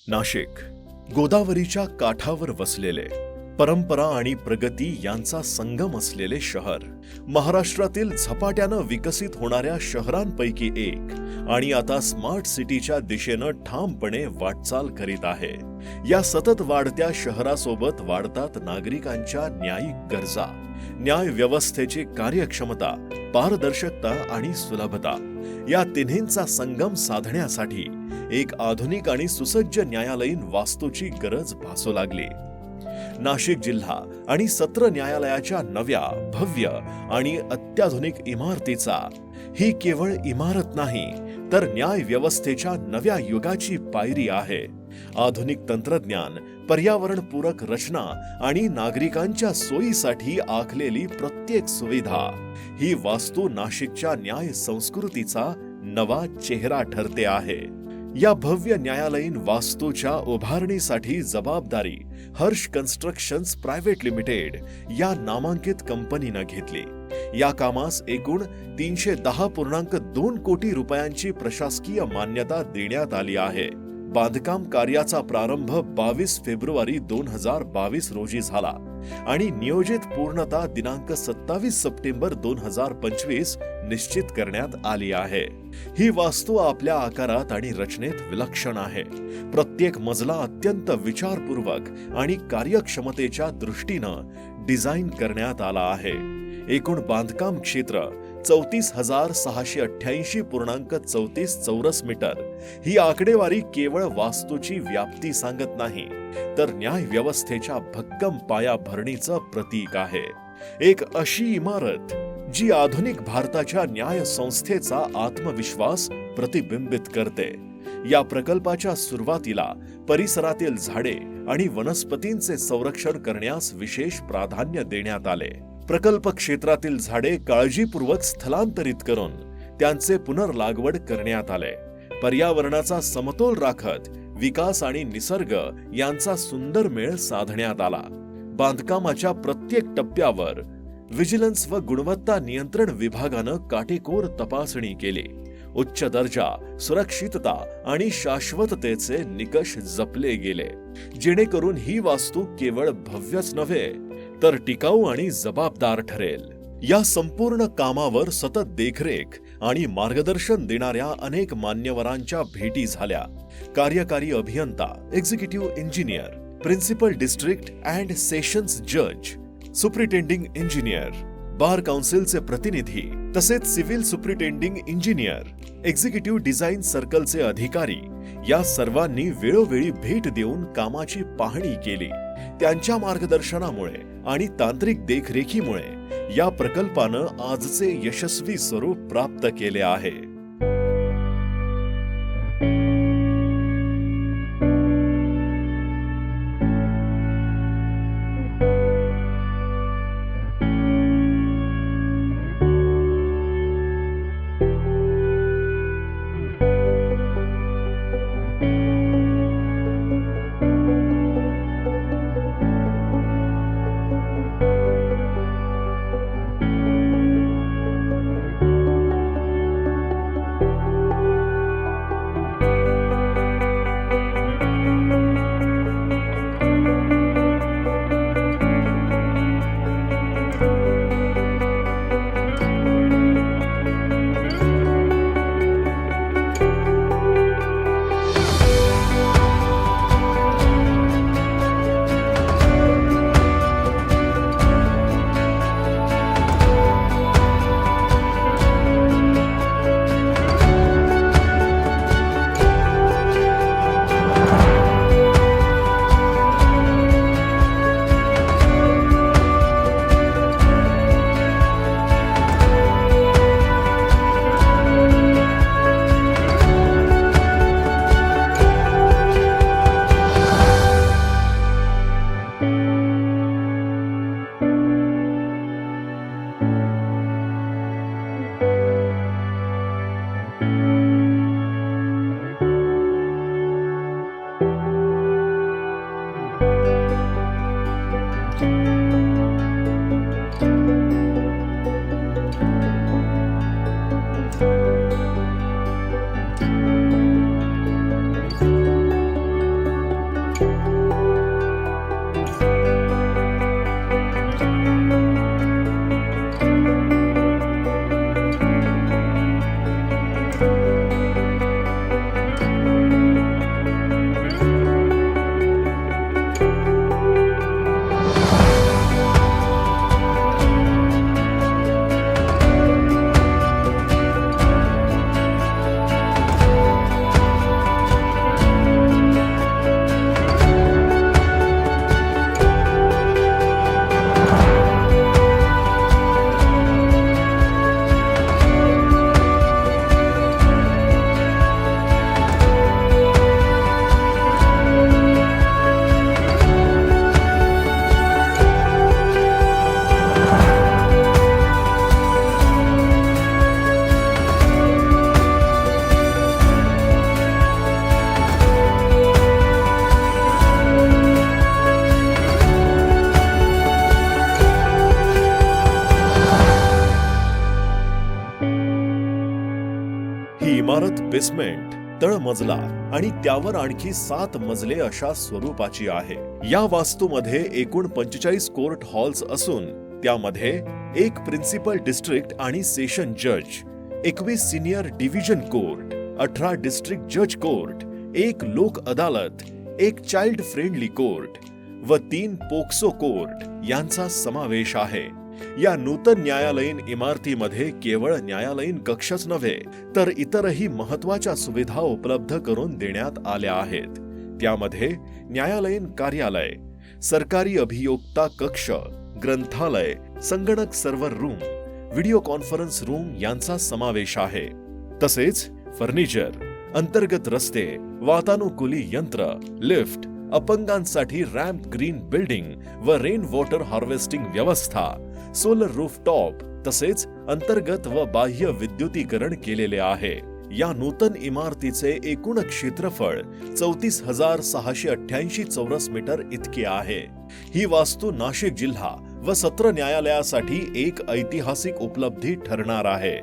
नाशिक गोदावरीच्या काठावर वसलेले, परंपरा आणि प्रगती यांचा संगम असलेले शहर, महाराष्ट्रातील झपाट्यानं विकसित होणाऱ्या शहरांपैकी एक आणि आता स्मार्ट सिटीच्या दिशेनं ठामपणे वाटचाल करीत आहे. या सतत वाढत्या शहरासोबत वाढतात नागरिकांच्या न्यायिक गरजा, न्याय व्यवस्थेची कार्यक्षमता, पारदर्शकता आणि सुलभता. या तिन्हींचा संगम साधण्यासाठी एक आधुनिक आणि सुसज्ज न्यायालयीन वास्तूची गरज भासू लागली. नाशिक जिल्हा आणि सत्र न्यायालयाच्या नव्या, भव्य आणि अत्याधुनिक इमारतीचा ही केवळ इमारत नाही, तर न्याय व्यवस्थेच्या नव्या युगाची पायरी आहे. आधुनिक तंत्रज्ञान, पर्यावरणपूरक रचना आणि नागरिकांच्या सोयीसाठी आखलेली प्रत्येक सुविधा, ही वास्तू नाशिकच्या न्याय संस्कृतीचा नवा चेहरा ठरते आहे. या भव्य न्यायालयीन वास्तूच्या उभारणीसाठी जबाबदारी हर्ष कन्स्ट्रक्शन्स प्रायव्हेट लिमिटेड या नामांकित कंपनीनं घेतली. या कामास एकूण 310.2 कोटी रुपयांची प्रशासकीय मान्यता देण्यात आली आहे. बांधकाम कार्याचा प्रारंभ 22 फेब्रुवारी 2022 रोजी झाला आणि नियोजित पूर्णता दिनांक 27 सप्टेंबर 2025 निश्चित करण्यात आली आहे. ही वास्तू आपल्या आकारात आणि रचनेत विलक्षण आहे. प्रत्येक मजला अत्यंत विचारपूर्वक आणि कार्यक्षमतेच्या दृष्टीनं डिझाईन करण्यात आला आहे. एकूण बांधकाम क्षेत्र 34,688.34 चौरस मीटर. ही आकडेवारी केवळ वास्तूची व्याप्ती सांगत नाही, तर न्याय व्यवस्थेच्या भक्कम पायाभरणीचं प्रतीक आहे. एक अशी इमारत जी आधुनिक भारताच्या न्याय संस्थेचा आत्मविश्वास प्रतिबिंबित करते. या प्रकल्पाच्या सुरुवातीला परिसरातील झाडे आणि वनस्पतींचे संरक्षण करण्यास विशेष प्राधान्य देण्यात आले. प्रकल्प क्षेत्रातील झाडे काळजीपूर्वक स्थलांतरित करून त्यांचे पुनर्लागवड करण्यात आले. पर्यावरणाचा समतोल राखत विकास आणि निसर्ग यांचा सुंदर मेळ साधण्यात आला. बांधकामाच्या प्रत्येक टप्प्यावर व्हिजिलन्स व गुणवत्ता नियंत्रण विभागानं काटेकोर तपासणी केली. उच्च दर्जा, सुरक्षितता आणि शाश्वततेचे निकष जपले गेले, जेणेकरून ही वास्तू केवळ भव्यच नव्हे, तर टिकाऊ आणि जबाबदार ठरेल. या संपूर्ण कामावर सतत देखरेख आणि मार्गदर्शन देणाऱ्या अनेक मान्यवरांच्या भेटी झाल्या. कार्यकारी अभियंता, executive engineer, principal district and sessions जज, सुप्रिटेंडिंग इंजिनियर, बार काउन्सिलचे प्रतिनिधी, तसेच civil superintending engineer, executive design सर्कलचे अधिकारी या सर्वांनी वेळोवेळी भेट देऊन कामाची पाहणी केली. त्यांच्या मार्गदर्शनामुळे आणि तांत्रिक देखरेखीमुळे या प्रकल्पानं आजचे यशस्वी स्वरूप प्राप्त केले आहे. बेसमेंट, तळमजला आणि त्यावर आणखी 7 मजले अशा स्वरूपाची आहे. या वास्तूमध्ये एकूण 45 कोर्ट हॉल्स असून त्यामध्ये 1 प्रिन्सिपल डिस्ट्रिक्ट आणि सेशन जज, 21 सिनियर डिव्हिजन कोर्ट, 18 डिस्ट्रिक्ट जज कोर्ट, 1 लोक अदालत, 1 चाइल्ड फ्रेंडली कोर्ट व 3 पोक्सो कोर्ट यांचा समावेश आहे. या नूतन न्यायालयीन इमारतीमध्ये केवळ न्यायालयीन कक्षच नव्हे तर इतरही महत्त्वाच्या सुविधा उपलब्ध करून देण्यात आल्या आहेत. त्यामध्ये न्यायालयीन कार्यालय, सरकारी अभियोक्ता कक्ष, ग्रंथालय, संगणक server room, video conference room यांचा समावेश आहे. तसेच फर्निचर, अंतर्गत रस्ते, वातानुकूली यंत्र, लिफ्ट, अपंगांसाठी रॅम्प, ग्रीन बिल्डिंग व रेन वॉटर हार्वेस्टिंग व्यवस्था, सोलर रूफटॉप तसेच अंतर्गत व बाह्य विद्युतीकरण केलेले आहे. या नूतन इमारतीचे एकूण क्षेत्रफळ 34,688 चौरस मीटर इतके आहे. ही वास्तू नाशिक जिल्हा व सत्र न्यायालयासाठी एक ऐतिहासिक उपलब्धी ठरणार आहे.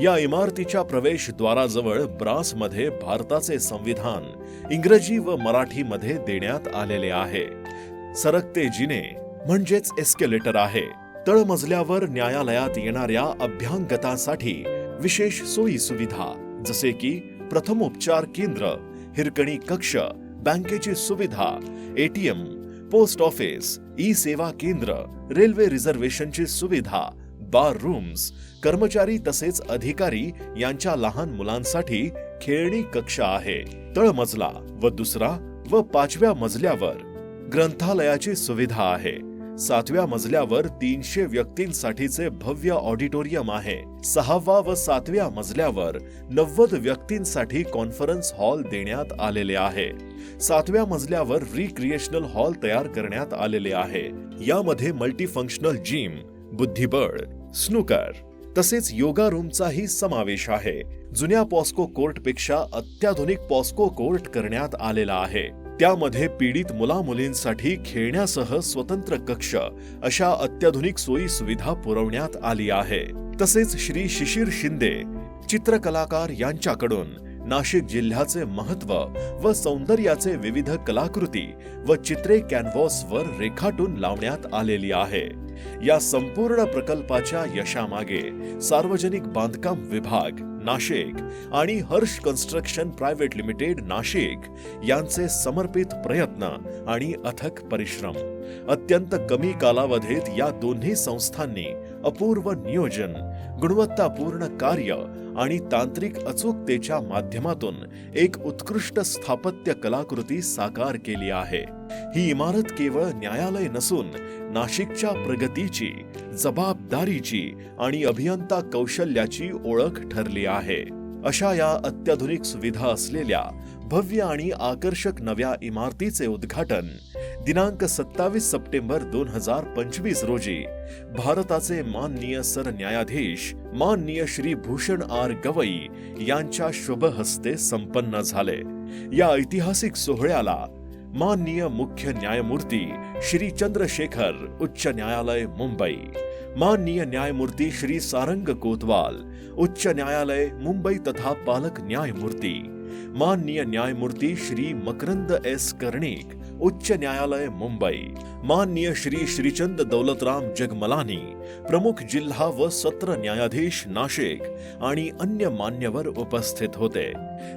या इमारतीच्या प्रवेशद्वाराजवळ ब्रासमध्ये भारताचे संविधान इंग्रजी व मराठीमध्ये देण्यात आलेले आहे. सरकते जिने म्हणजेच एस्केलेटर आहे. तळमजल्यावर न्यायालयात येणाऱ्या अभ्यागतांसाठी विशेष सोयी सुविधा जसे की प्रथमोपचार केंद्र, हिरकणी कक्ष, बँकेची सुविधा, एटीएम, पोस्ट ऑफिस, ई सेवा केंद्र, रेल्वे रिझर्वेशनची सुविधा, बार रूम्स, कर्मचारी तसेच अधिकारी यांच्या लहान मुलांसाठी खेळणी कक्ष आहे. तळमजला व दुसरा व 5व्या मजल्यावर ग्रंथालयाची सुविधा आहे. 7व्या मजल्यावर 300 व्यक्तींसाठीचे भव्य ऑडिटोरियम आहे. 6वा व 7व्या मजल्यावर 90 व्यक्तींसाठी कॉन्फरन्स हॉल देण्यात आलेले आहे. 7व्या मजल्यावर रिक्रिएशनल हॉल तयार करण्यात आलेले आहे. यामध्ये मल्टीफंक्शनल जिम, बुद्धिबळ, स्नूकर तसेच योगा रूमचाही समावेश आहे. जुन्या पॉस्को कोर्टपेक्षा अत्याधुनिक पॉस्को कोर्ट करण्यात आलेला आहे. त्यामध्ये पीडित मुला-मुलींसाठी खेळण्यासह स्वतंत्र कक्ष अशा अत्याधुनिक सोयी सुविधा पुरवण्यात आली आहे. तसेच श्री शिशिर शिंदे चित्रकलाकार यांच्याकडून नाशिक जिल्ह्याचे महत्व व सौंदर्याचे विविध कलाकृती व चित्रे कॅनव्हासवर रेखाटून लावण्यात आलेली आहे. या संपूर्ण प्रकल्पाच्या यशामागे सार्वजनिक बांधकाम विभाग नाशिक आणि Harsh construction private limited Nashik यांचे समर्पित प्रयत्न आणि अथक परिश्रम. अत्यंत कमी कालावधीत या दोन्ही संस्थांनी अपूर्व नियोजन, गुणवत्तापूर्ण कार्य आणि तांत्रिक अचूकतेच्या माध्यमातून एक उत्कृष्ट स्थापत्य कलाकृती साकार केली आहे. ही इमारत केवळ न्यायालय नसून नाशिकच्या प्रगतीची, जबाबदारीची आणि अभियंता कौशल्याची ओळख ठरली आहे. अशा या अत्याधुनिक सुविधा असलेल्या भव्य आणि आकर्षक नव्या इमारतीचे उद्घाटन दिनांक 27 सप्टेंबर 2025 रोजी भारताचे माननीय सरन्यायाधीश माननीय श्री भूषण आर गवई यांच्या शुभ हस्ते संपन्न झाले. या ऐतिहासिक सोहळ्याला माननीय मुख्य न्यायमूर्ती श्री चंद्रशेखर उच्च न्यायालय मुंबई, माननीय न्यायमूर्ती श्री सारंग कोतवाल उच्च न्यायालय मुंबई तथा पालक न्यायमूर्ती, माननीय न्यायमूर्ती श्री मकरंद एस कर्णिक उच्च न्यायालय मुंबई, माननीय श्री श्रीचंद दौलतराम जगमलानी प्रमुख जिल्हा व सत्र न्यायाधीश नाशिक आणि अन्य मान्यवर उपस्थित होते.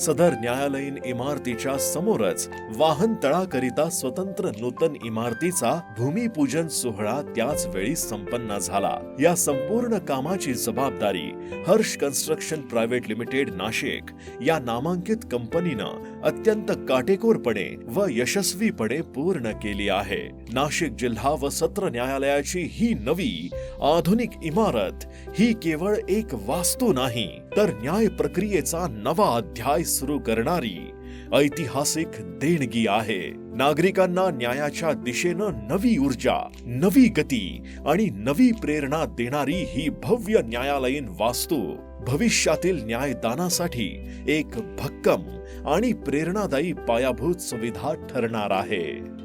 सदर न्यायालयीन इमारतीच्या समोरच वाहन तळाकरिता स्वतंत्र नूतन इमारतीचा भूमिपूजन सोहळा त्याच वेळी संपन्न झाला. या संपूर्ण कामाची जबाबदारी Harsh construction private limited Nashik या नामांकित कंपनीनं अत्यंत काटेकोरपणे व यशस्वीपणे पूर्ण केली आहे. नाशिक जिल्हा व सत्र न्यायालयाची ही नवी आधुनिक इमारत ही केवळ एक वास्तू नाही तर न्याय प्रक्रियेचा नवा अध्याय सुरू करणारी ऐतिहासिक देणगी आहे. नागरिकांना न्यायाच्या दिशेनं नवी ऊर्जा, नवी गती आणि नवी प्रेरणा देणारी ही भव्य न्यायालयीन वास्तू भविष्यातील न्यायदानासाठी एक भक्कम आणि प्रेरणादायी पायाभूत सुविधा ठरणार आहे.